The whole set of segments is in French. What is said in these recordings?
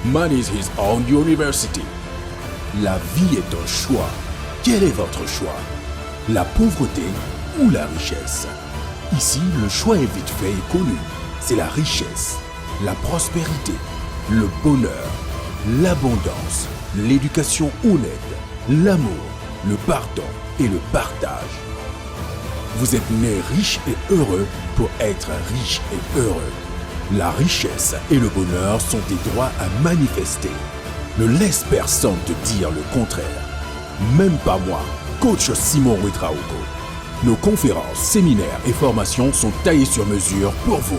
Money is his own university. La vie est un choix. Quel est votre choix? La pauvreté ou la richesse? Ici, le choix est vite fait et connu. C'est la richesse, la prospérité, le bonheur, l'abondance, l'éducation honnête, l'amour, le pardon et le partage. Vous êtes né riche et heureux pour être riche et heureux. La richesse et le bonheur sont des droits à manifester. Ne laisse personne te dire le contraire. Même pas moi, coach Simon Ouedraogo. Nos conférences, séminaires et formations sont taillées sur mesure pour vous.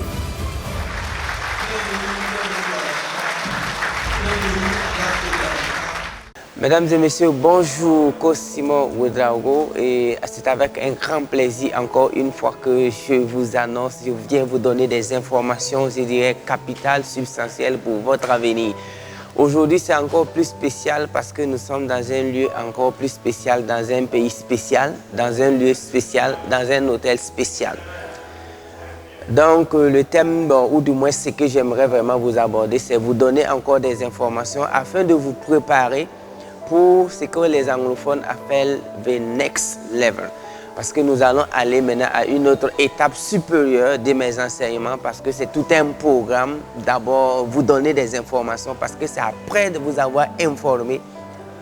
Mesdames et messieurs, bonjour, coach Simon Ouedraogo, et c'est avec un grand plaisir encore une fois que je vous annonce, je viens vous donner des informations, je dirais capitales, substantielles pour votre avenir. Aujourd'hui, c'est encore plus spécial parce que nous sommes dans un lieu encore plus spécial, dans un pays spécial, dans un lieu spécial, dans un hôtel spécial. Donc, le thème, ou du moins ce que j'aimerais vraiment vous aborder, c'est vous donner encore des informations afin de vous préparer pour ce que les anglophones appellent the next level. Parce que nous allons aller maintenant à une autre étape supérieure de mes enseignements parce que c'est tout un programme. D'abord, vous donner des informations parce que c'est après de vous avoir informé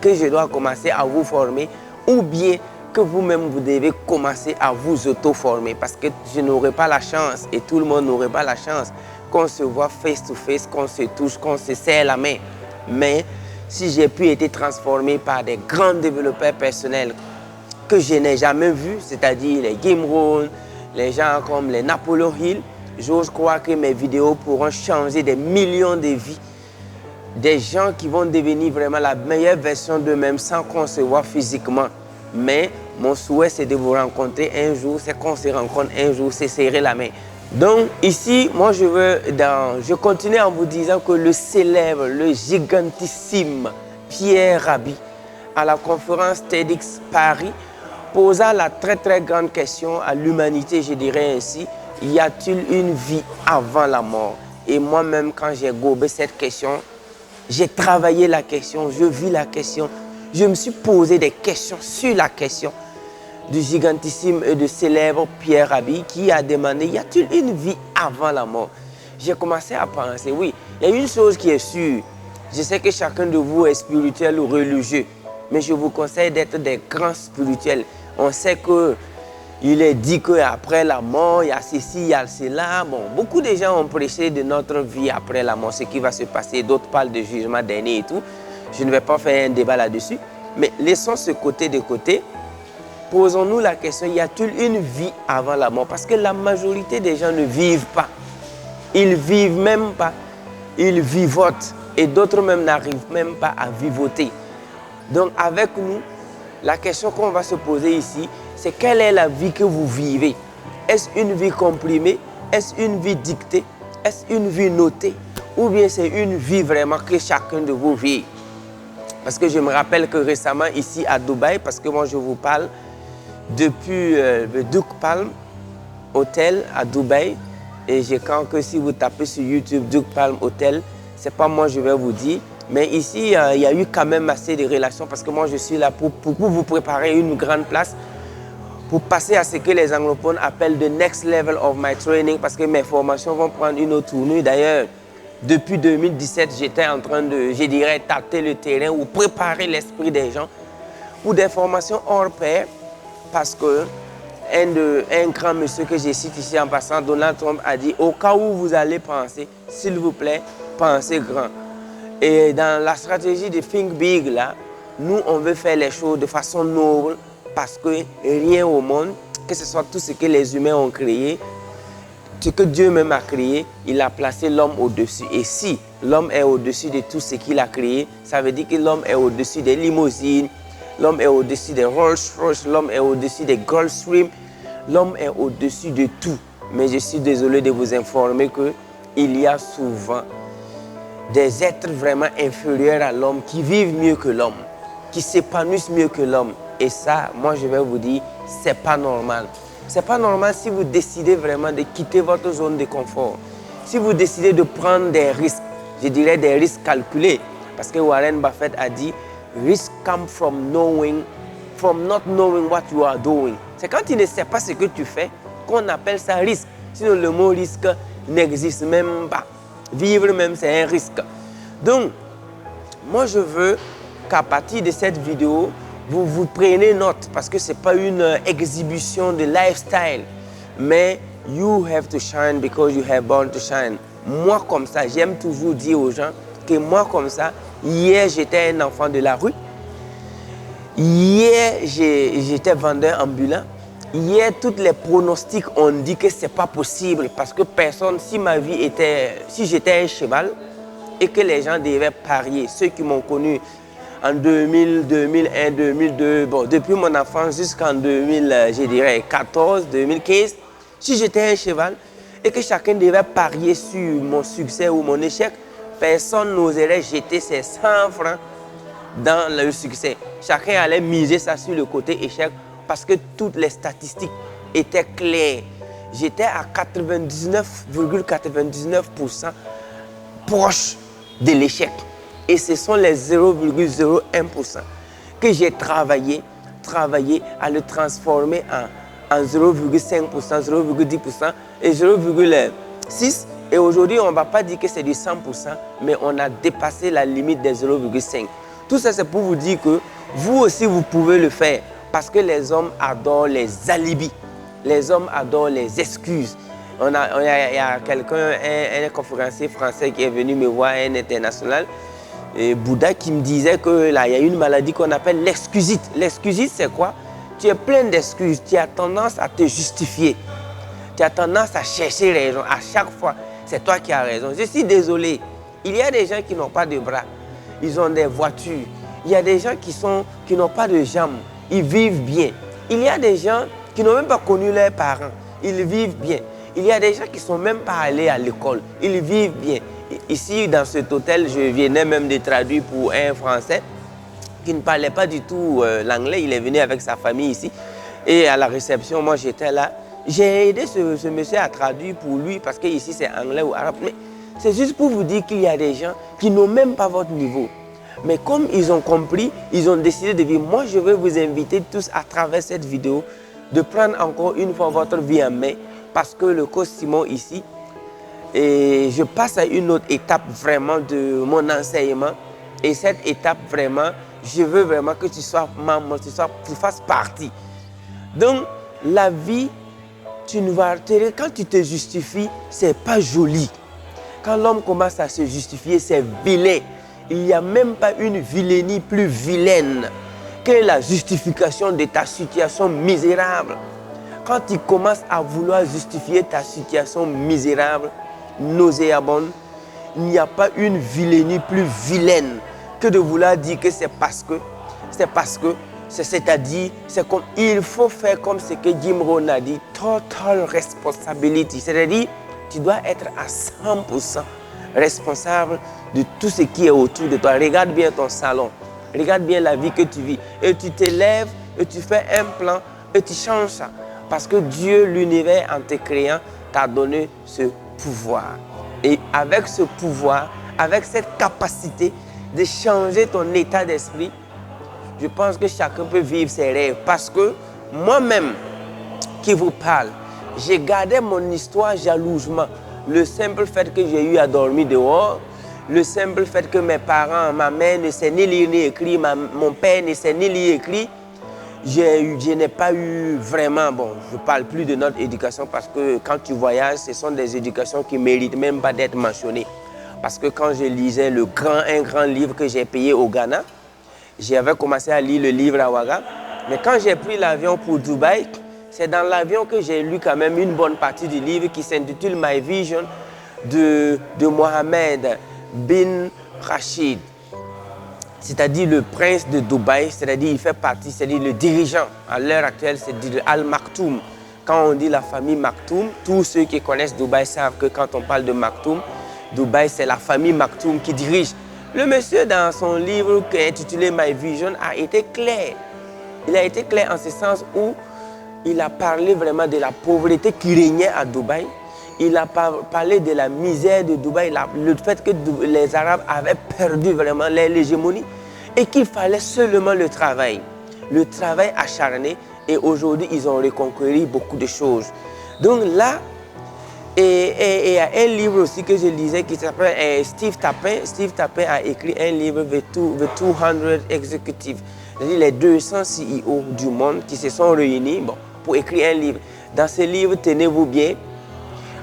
que je dois commencer à vous former ou bien que vous-même vous devez commencer à vous auto-former parce que je n'aurai pas la chance et tout le monde n'aurait pas la chance qu'on se voit face to face, qu'on se touche, qu'on se serre la main. Mais si j'ai pu être transformé par des grands développeurs personnels que je n'ai jamais vus, c'est-à-dire les Jim Rohn, les gens comme les Napoleon Hill, j'ose croire que mes vidéos pourront changer des millions de vies. Des gens qui vont devenir vraiment la meilleure version d'eux-mêmes sans qu'on se voit physiquement. Mais mon souhait, c'est de vous rencontrer un jour, c'est qu'on se rencontre un jour, c'est serrer la main. Donc ici, moi je continue en vous disant que le célèbre, le gigantissime Pierre Rabhi, à la conférence TEDx Paris, posa la très grande question à l'humanité, je dirais ainsi, y a-t-il une vie avant la mort? Et moi-même, quand j'ai gobé cette question, j'ai travaillé la question, je vis la question, je me suis posé des questions sur la question du gigantissime et de célèbre Pierre Rabhi qui a demandé, y a-t-il une vie avant la mort? J'ai commencé à penser, oui, il y a une chose qui est sûre, je sais que chacun de vous est spirituel ou religieux, mais je vous conseille d'être des grands spirituels. On sait qu'il est dit qu'après la mort, il y a ceci, il y a cela. Bon, beaucoup de gens ont prêché de notre vie après la mort, ce qui va se passer. D'autres parlent de jugement dernier et tout. Je ne vais pas faire un débat là-dessus. Mais laissons ce côté de côté. Posons-nous la question, y a-t-il une vie avant la mort? Parce que la majorité des gens ne vivent pas. Ils ne vivent même pas. Ils vivotent. Et d'autres même n'arrivent même pas à vivoter. Donc avec nous, la question qu'on va se poser ici, c'est quelle est la vie que vous vivez? Est-ce une vie comprimée? Est-ce une vie dictée? Est-ce une vie notée? Ou bien c'est une vie vraiment que chacun de vous vit? Parce que je me rappelle que récemment ici à Dubaï, parce que moi je vous parle depuis le Duke Palm Hotel à Dubaï, et je crois que si vous tapez sur YouTube Duke Palm Hotel, c'est pas moi je vais vous dire, mais ici il y a eu quand même assez de relations parce que moi je suis là pour vous préparer une grande place, pour passer à ce que les anglophones appellent the next level of my training, parce que mes formations vont prendre une autre tournure. D'ailleurs, depuis 2017, j'étais en train de, je dirais, tâter le terrain ou préparer l'esprit des gens pour des formations hors pair, parce que un grand monsieur que je cite ici en passant, Donald Trump, a dit au cas où vous allez penser, s'il vous plaît, pensez grand. Et dans la stratégie de Think Big, là, nous, on veut faire les choses de façon noble parce que rien au monde, que ce soit tout ce que les humains ont créé, ce que Dieu même a créé, il a placé l'homme au-dessus. Et si l'homme est au-dessus de tout ce qu'il a créé, ça veut dire que l'homme est au-dessus des limousines, l'homme est au-dessus des Rolls-Royce, l'homme est au-dessus des Gulfstream, l'homme est au-dessus de tout. Mais je suis désolé de vous informer qu'il y a souvent des êtres vraiment inférieurs à l'homme qui vivent mieux que l'homme, qui s'épanouissent mieux que l'homme. Et ça, moi je vais vous dire, c'est pas normal. C'est pas normal si vous décidez vraiment de quitter votre zone de confort. Si vous décidez de prendre des risques, je dirais des risques calculés. Parce que Warren Buffett a dit, risk come from not knowing what you are doing. C'est quand tu ne sais pas ce que tu fais qu'on appelle ça risque. Sinon, le mot risque n'existe même pas. Vivre même, c'est un risque. Donc, moi, je veux qu'à partir de cette vidéo, vous preniez note parce que ce n'est pas une exhibition de lifestyle. Mais you have to shine because you have born to shine. Moi, comme ça, j'aime toujours dire aux gens que moi, comme ça, hier, j'étais un enfant de la rue. Hier, j'étais vendeur ambulant. Hier, tous les pronostics ont dit que ce n'est pas possible parce que personne, si j'étais un cheval et que les gens devaient parier, ceux qui m'ont connu en 2000, 2001, 2002, bon, depuis mon enfance jusqu'en 2014, 2015, si j'étais un cheval et que chacun devait parier sur mon succès ou mon échec, personne n'oserait jeter ses 100 francs dans le succès. Chacun allait miser ça sur le côté échec parce que toutes les statistiques étaient claires. J'étais à 99,99% proche de l'échec. Et ce sont les 0,01% que j'ai travaillé à le transformer en 0,5%, 0,10% et 0,6%. Et aujourd'hui, on ne va pas dire que c'est du 100%, mais on a dépassé la limite des 0,5%. Tout ça, c'est pour vous dire que vous aussi, vous pouvez le faire. Parce que les hommes adorent les alibis. Les hommes adorent les excuses. Il y a quelqu'un, un conférencier français qui est venu me voir à un international, Bouddha, qui me disait qu'il y a une maladie qu'on appelle l'excusite. L'excusite, c'est quoi? Tu es plein d'excuses. Tu as tendance à te justifier. Tu as tendance à chercher raison. À chaque fois, c'est toi qui as raison. Je suis désolé. Il y a des gens qui n'ont pas de bras. Ils ont des voitures. Il y a des gens qui n'ont pas de jambes. Ils vivent bien. Il y a des gens qui n'ont même pas connu leurs parents. Ils vivent bien. Il y a des gens qui ne sont même pas allés à l'école. Ils vivent bien. Ici, dans cet hôtel, je venais même de traduire pour un Français qui ne parlait pas du tout l'anglais. Il est venu avec sa famille ici. Et à la réception, moi, j'étais là. J'ai aidé ce monsieur à traduire pour lui parce que ici, c'est anglais ou arabe. Mais c'est juste pour vous dire qu'il y a des gens qui n'ont même pas votre niveau. Mais comme ils ont compris, ils ont décidé de vivre. Moi, je vais vous inviter tous à travers cette vidéo de prendre encore une fois votre vie en main parce que le coach Simon ici, et je passe à une autre étape vraiment de mon enseignement. Et cette étape vraiment, je veux vraiment que tu sois membre, tu fasses partie. Donc, la vie, quand tu te justifies, c'est pas joli. Quand l'homme commence à se justifier, c'est vilain. Il n'y a même pas une vilainie plus vilaine que la justification de ta situation misérable. Quand tu commences à vouloir justifier ta situation misérable, nauséabonde, il n'y a pas une vilainie plus vilaine que de vouloir dire que c'est parce que, c'est-à-dire, c'est comme, il faut faire comme ce que Jim Rohn a dit, total responsibility, c'est-à-dire, tu dois être à 100% responsable de tout ce qui est autour de toi. Regarde bien ton salon, regarde bien la vie que tu vis et tu te lèves et tu fais un plan et tu changes ça. Parce que Dieu, l'univers, en te créant, t'a donné ce pouvoir. Et avec ce pouvoir, avec cette capacité de changer ton état d'esprit, je pense que chacun peut vivre ses rêves. Parce que moi-même, qui vous parle, j'ai gardé mon histoire jalousement. Le simple fait que j'ai eu à dormir dehors, le simple fait que mes parents, ma mère ne sait ni lire ni écrire, mon père ne sait ni lire ni écrire, je n'ai pas eu vraiment, bon, je ne parle plus de notre éducation parce que quand tu voyages, ce sont des éducations qui ne méritent même pas d'être mentionnées. Parce que quand je lisais un grand livre que j'ai payé au Ghana, j'avais commencé à lire le livre à Ouaga, mais quand j'ai pris l'avion pour Dubaï, c'est dans l'avion que j'ai lu quand même une bonne partie du livre qui s'intitule My Vision de Mohamed bin Rachid. C'est-à-dire le prince de Dubaï, c'est-à-dire il fait partie, c'est-à-dire le dirigeant. À l'heure actuelle, c'est Al Maktoum. Quand on dit la famille Maktoum, tous ceux qui connaissent Dubaï savent que quand on parle de Maktoum, Dubaï, c'est la famille Maktoum qui dirige. Le monsieur, dans son livre intitulé My Vision, a été clair. Il a été clair en ce sens où il a parlé vraiment de la pauvreté qui régnait à Dubaï. Il a parlé de la misère de Dubaï, le fait que les Arabes avaient perdu vraiment l'hégémonie et qu'il fallait seulement le travail acharné. Et aujourd'hui, ils ont reconquéri beaucoup de choses. Donc là, et il y a un livre aussi que je lisais qui s'appelle Steve Tapin. Steve Tapin a écrit un livre, The 200 Executives, c'est-à-dire les 200 CEO du monde qui se sont réunis pour écrire un livre. Dans ce livre, tenez-vous bien,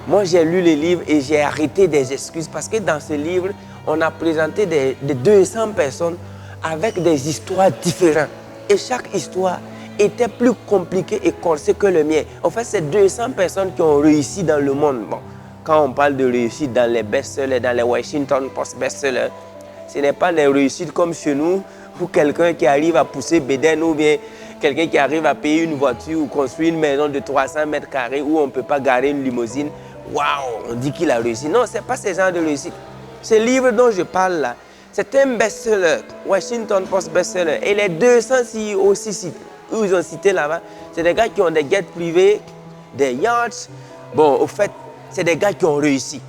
moi j'ai lu le livre et j'ai arrêté des excuses parce que dans ce livre, on a présenté des 200 personnes avec des histoires différentes. Et chaque histoire était plus compliquée et corsée que le mien. En fait, c'est 200 personnes qui ont réussi dans le monde. Bon, quand on parle de réussite dans les best-sellers, dans les Washington Post best-sellers, ce n'est pas des réussites comme chez nous, où quelqu'un qui arrive à pousser Bédène ou bien quelqu'un qui arrive à payer une voiture ou construire une maison de 300 mètres carrés où on ne peut pas garer une limousine. Waouh, on dit qu'il a réussi. Non, ce n'est pas ce genre de réussite. Ce livre dont je parle là, c'est un best-seller, Washington Post best-seller. Et les 200 CEO aussi, où ils ont cité là-bas, c'est des gars qui ont des jets privés, des yachts. Bon, au fait, c'est des gars qui ont réussi.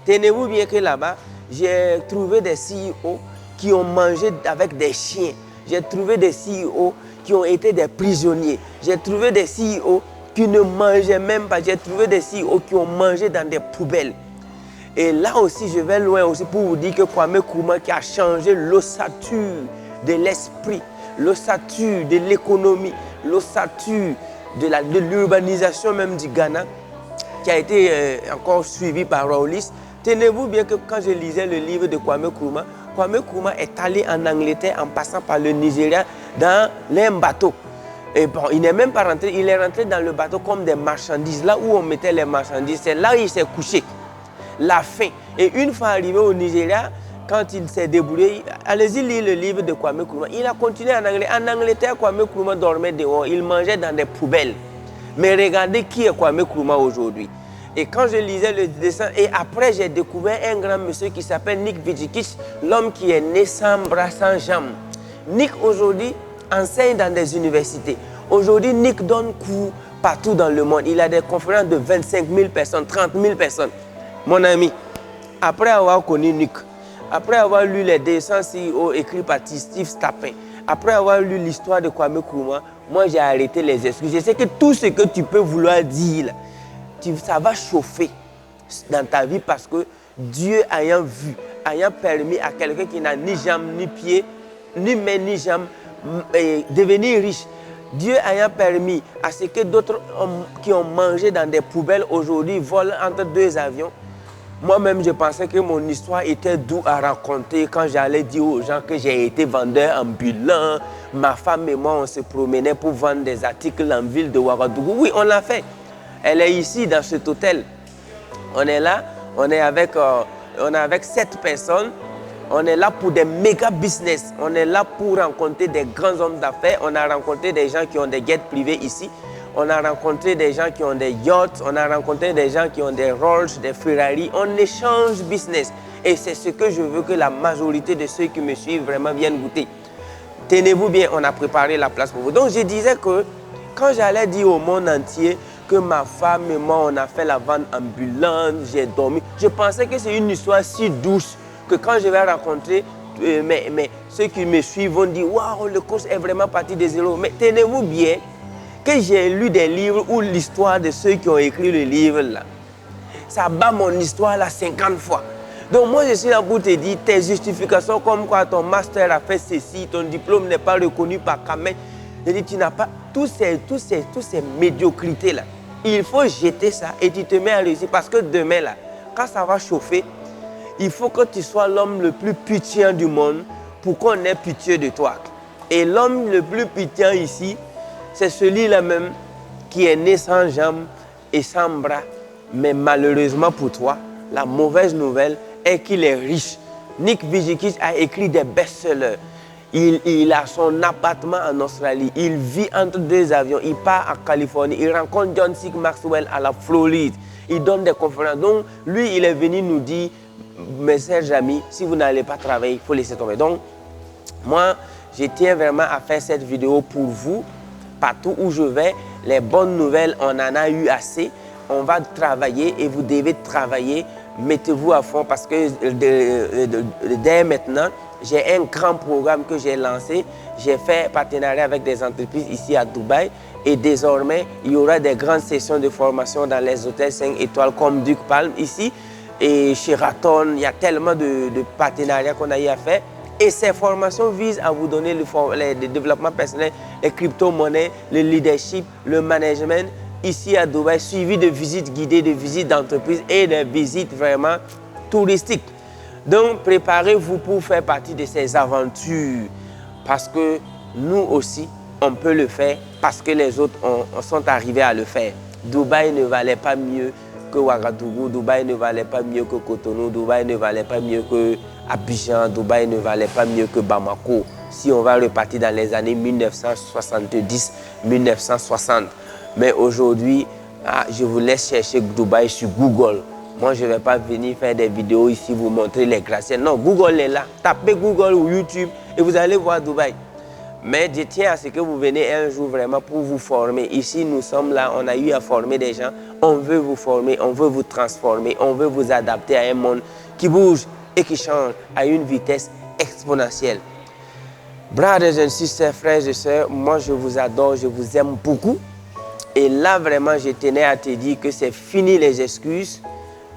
Tenez-vous bien que là-bas, j'ai trouvé des CEO qui ont mangé avec des chiens. J'ai trouvé des CEO qui ont été des prisonniers. J'ai trouvé des CEO qui ne mangeaient même pas. J'ai trouvé des CEO qui ont mangé dans des poubelles. Et là aussi, je vais loin aussi pour vous dire que Kwame Nkrumah qui a changé l'ossature de l'esprit, l'ossature de l'économie, l'ossature de l'urbanisation même du Ghana, qui a été encore suivi par Rawlings. Tenez-vous bien que quand je lisais le livre de Kwame Nkrumah est allé en Angleterre en passant par le Nigeria dans un bateau. Et bon, il n'est même pas rentré, il est rentré dans le bateau comme des marchandises. Là où on mettait les marchandises, c'est là où il s'est couché. La faim. Et une fois arrivé au Nigeria, quand il s'est débrouillé, allez-y lire le livre de Kwame Nkrumah. Il a continué en anglais. En Angleterre, Kwame Nkrumah dormait dehors. Il mangeait dans des poubelles. Mais regardez qui est Kwame Nkrumah aujourd'hui. Et quand je lisais le dessin, et après j'ai découvert un grand monsieur qui s'appelle Nick Vujicic, l'homme qui est né sans bras, sans jambes. Nick aujourd'hui enseigne dans des universités. Aujourd'hui, Nick donne cours partout dans le monde. Il a des conférences de 25 000 personnes, 30 000 personnes. Mon ami, après avoir connu Nick, après avoir lu les 200 CEO écrits par Steve Tapin, après avoir lu l'histoire de Kwame Nkrumah, moi j'ai arrêté les excuses. Je sais que tout ce que tu peux vouloir dire, ça va chauffer dans ta vie parce que Dieu ayant vu, ayant permis à quelqu'un qui n'a ni jambes, ni pieds, ni mains, ni jambes, devenir riche. Dieu ayant permis à ce que d'autres qui ont mangé dans des poubelles aujourd'hui volent entre deux avions. Moi-même, je pensais que mon histoire était douce à raconter quand j'allais dire aux gens que j'ai été vendeur ambulant. Ma femme et moi, on se promenait pour vendre des articles en ville de Ouagadougou. Oui, on l'a fait. Elle est ici, dans cet hôtel. On est là, on est avec 7 personnes. On est là pour des méga business. On est là pour rencontrer des grands hommes d'affaires. On a rencontré des gens qui ont des jets privés ici. On a rencontré des gens qui ont des yachts. On a rencontré des gens qui ont des Rolls, des Ferrari. On échange business. Et c'est ce que je veux que la majorité de ceux qui me suivent vraiment viennent goûter. Tenez-vous bien, on a préparé la place pour vous. Donc je disais que quand j'allais dire au monde entier que ma femme et moi, on a fait la vente ambulante, j'ai dormi, je pensais que c'est une histoire si douce que quand je vais rencontrer, mais ceux qui me suivent vont dire « Waouh, le coach est vraiment parti de zéro ». Mais tenez-vous bien que j'ai lu des livres où l'histoire de ceux qui ont écrit le livre, là, ça bat mon histoire là 50 fois. Donc moi, je suis là pour te dire, tes justifications comme quoi ton master a fait ceci, ton diplôme n'est pas reconnu par Kamen. Je dis, tu n'as pas tous ces médiocrités là. Il faut jeter ça et tu te mets à réussir parce que demain là, quand ça va chauffer, il faut que tu sois l'homme le plus pitié du monde pour qu'on ait pitié de toi. Et l'homme le plus pitié ici, c'est celui-là même qui est né sans jambes et sans bras. Mais malheureusement pour toi, la mauvaise nouvelle est qu'il est riche. Nick Vujicic a écrit des best-sellers. Il a son appartement en Australie. Il vit entre deux avions. Il part en Californie. Il rencontre John C. Maxwell à la Floride. Il donne des conférences. Donc, lui, il est venu nous dire, mes chers amis, si vous n'allez pas travailler, il faut laisser tomber. Donc, moi, je tiens vraiment à faire cette vidéo pour vous. Partout où je vais, les bonnes nouvelles, on en a eu assez. on va travailler et vous devez travailler. Mettez-vous à fond parce que dès maintenant, j'ai un grand programme que j'ai lancé. J'ai fait partenariat avec des entreprises ici à Dubaï et désormais, il y aura des grandes sessions de formation dans les hôtels 5 étoiles comme Duc Palm ici et Sheraton. Il y a tellement de partenariats qu'on a eu à faire. Et ces formations visent à vous donner le développement personnel, les crypto-monnaies, le leadership, le management, ici à Dubaï, suivi de visites guidées, de visites d'entreprise et de visites vraiment touristiques. Donc, préparez-vous pour faire partie de ces aventures parce que nous aussi, on peut le faire parce que les autres sont arrivés à le faire. Dubaï ne valait pas mieux que Ouagadougou, Dubaï ne valait pas mieux que Cotonou, Dubaï ne valait pas mieux que Abidjan, Dubaï ne valait pas mieux que Bamako. Si on va repartir dans les années 1970-1960. Mais aujourd'hui, je vous laisse chercher Dubaï sur Google. Moi, je ne vais pas venir faire des vidéos ici, vous montrer les gratte-ciels. Non, Google est là. Tapez Google ou YouTube et vous allez voir Dubaï. Mais je tiens à ce que vous venez un jour vraiment pour vous former. Ici, nous sommes là, on a eu à former des gens. On veut vous former, on veut vous transformer, on veut vous adapter à un monde qui bouge et qui change à une vitesse exponentielle. Brothers and sisters, frères et sœurs, moi je vous adore, je vous aime beaucoup. Et là, vraiment, je tenais à te dire que c'est fini les excuses.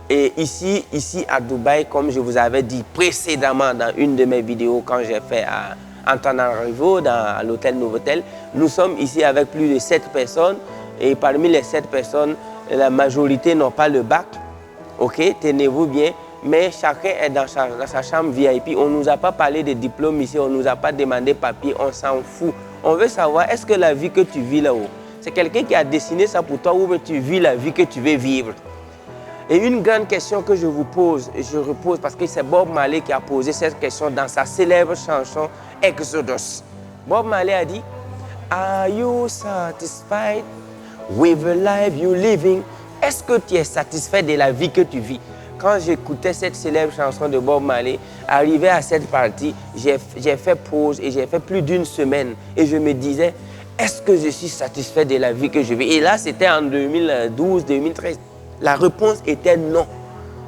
Et ici à Dubaï, comme je vous avais dit précédemment dans une de mes vidéos quand j'ai fait à Antananarivo, à l'hôtel Novotel, nous sommes ici avec plus de 7 personnes. Et parmi les 7 personnes, la majorité n'ont pas le bac. Ok, tenez-vous bien. Mais chacun est dans sa chambre VIP. On ne nous a pas parlé de diplôme ici, on ne nous a pas demandé papier, on s'en fout. On veut savoir, est-ce que la vie que tu vis là-haut, c'est quelqu'un qui a dessiné ça pour toi ou tu vis la vie que tu veux vivre? Et une grande question que je vous pose, et je repose parce que c'est Bob Marley qui a posé cette question dans sa célèbre chanson Exodus. Bob Marley a dit, are you satisfied with the life you're living? Est-ce que tu es satisfait de la vie que tu vis? Quand j'écoutais cette célèbre chanson de Bob Marley, arrivé à cette partie, j'ai fait pause et j'ai fait plus d'une semaine. Et je me disais, est-ce que je suis satisfait de la vie que je vis? Et là, c'était en 2012-2013. La réponse était non.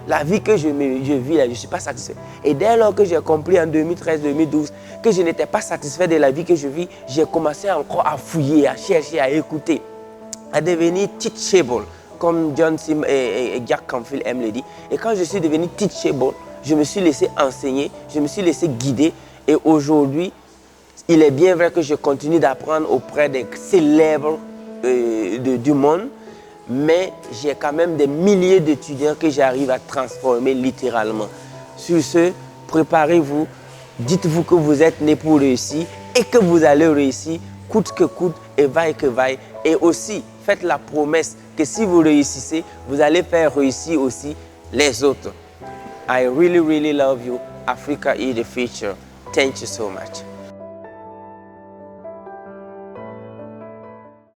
La vie que je vis là, je ne suis pas satisfait. Et dès lors que j'ai compris en 2013-2012 que je n'étais pas satisfait de la vie que je vis, j'ai commencé encore à fouiller, à chercher, à écouter, à devenir teachable, comme John Sim et Jack Canfield aiment le dire. Et quand je suis devenu teachable, je me suis laissé enseigner, je me suis laissé guider. Et aujourd'hui, il est bien vrai que je continue d'apprendre auprès des célèbres du monde, mais j'ai quand même des milliers d'étudiants que j'arrive à transformer littéralement. Sur ce, préparez-vous, dites-vous que vous êtes né pour réussir et que vous allez réussir, coûte que coûte et vaille que vaille. Et aussi, faites la promesse que si vous réussissez, vous allez faire réussir aussi les autres. I really, really love you. Africa is the future. Thank you so much.